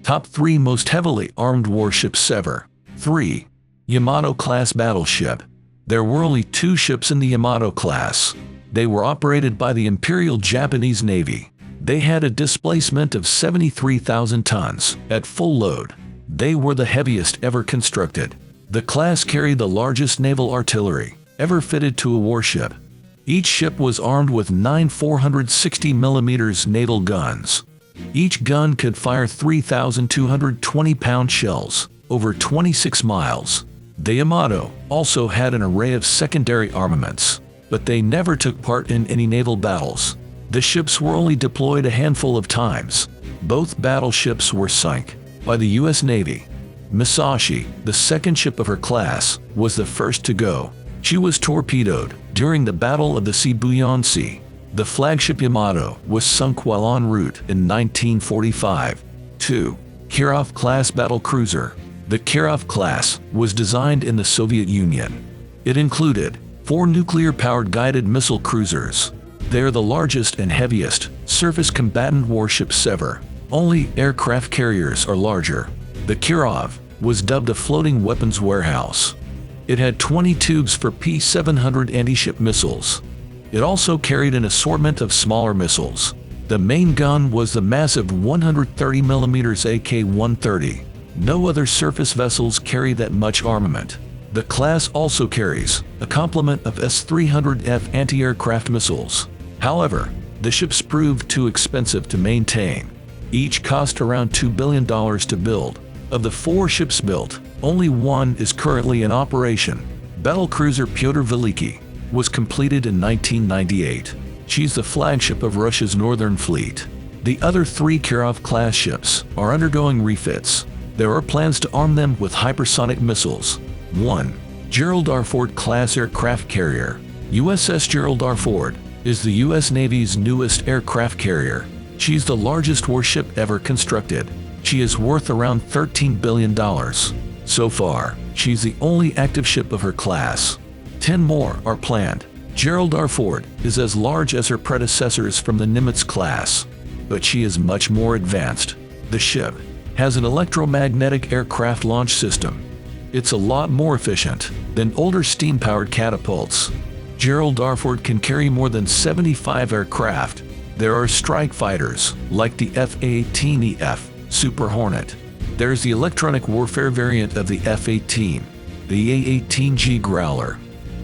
Top 3 most heavily armed warships ever. 3. Yamato-class battleship. There were only 2 ships in the Yamato class. They were operated by the Imperial Japanese Navy. They had a displacement of 73,000 tons at full load. They were the heaviest ever constructed. The class carried the largest naval artillery ever fitted to a warship. Each ship was armed with 9 460mm naval guns. Each gun could fire 3,220-pound shells over 26 miles. The Yamato also had an array of secondary armaments, but they never took part in any naval battles. The ships were only deployed a handful of times. Both battleships were sunk by the U.S. Navy. Musashi, the second ship of her class, was the first to go. She was torpedoed during the Battle of the Sibuyan Sea. The flagship Yamato was sunk while en route in 1945. 2. Kirov-class battlecruiser. The Kirov class was designed in the Soviet Union. It included 4 nuclear-powered guided missile cruisers. They are the largest and heaviest surface combatant warships ever. Only aircraft carriers are larger. The Kirov was dubbed a floating weapons warehouse. It had 20 tubes for P-700 anti-ship missiles. It also carried an assortment of smaller missiles. The main gun was the massive 130mm AK-130. No other surface vessels carry that much armament. The class also carries a complement of S-300F anti-aircraft missiles. However, the ships proved too expensive to maintain. Each cost around $2 billion to build. Of the 4 ships built, only one is currently in operation. Battlecruiser Pyotr Veliki was completed in 1998. She's the flagship of Russia's Northern Fleet. The other 3 Kirov-class ships are undergoing refits. There are plans to arm them with hypersonic missiles. 1. Gerald R. Ford-class aircraft carrier. USS Gerald R. Ford is the U.S. Navy's newest aircraft carrier. She's the largest warship ever constructed. She is worth around $13 billion. So far, she's the only active ship of her class. 10 more are planned. Gerald R. Ford is as large as her predecessors from the Nimitz class, but she is much more advanced. The ship has an electromagnetic aircraft launch system. It's a lot more efficient than older steam-powered catapults. Gerald R. Ford can carry more than 75 aircraft. There are strike fighters like the F-A-18EF Super Hornet. There's the electronic warfare variant of the F-18, the A-18G Growler.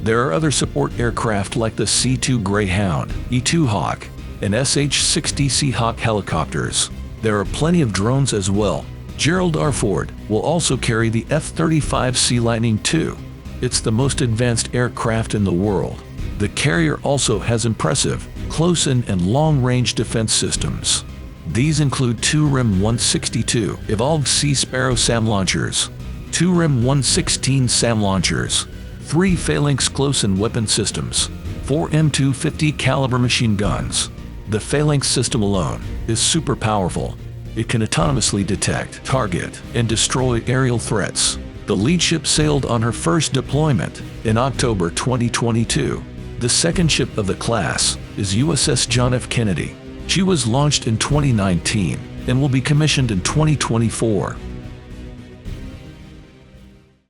There are other support aircraft like the C-2 Greyhound, E-2 Hawk, and SH-60 Seahawk helicopters. There are plenty of drones as well. Gerald R. Ford will also carry the F-35 Sea Lightning II. It's the most advanced aircraft in the world. The carrier also has impressive close-in and long-range defense systems. These include 2 RIM-162 Evolved Sea Sparrow SAM launchers, 2 RIM-116 SAM launchers, 3 Phalanx close-in weapon systems, 4 M250 caliber machine guns. The Phalanx system alone is super powerful. It can autonomously detect, target, and destroy aerial threats. The lead ship sailed on her first deployment in October 2022. The second ship of the class is USS John F. Kennedy. She was launched in 2019 and will be commissioned in 2024.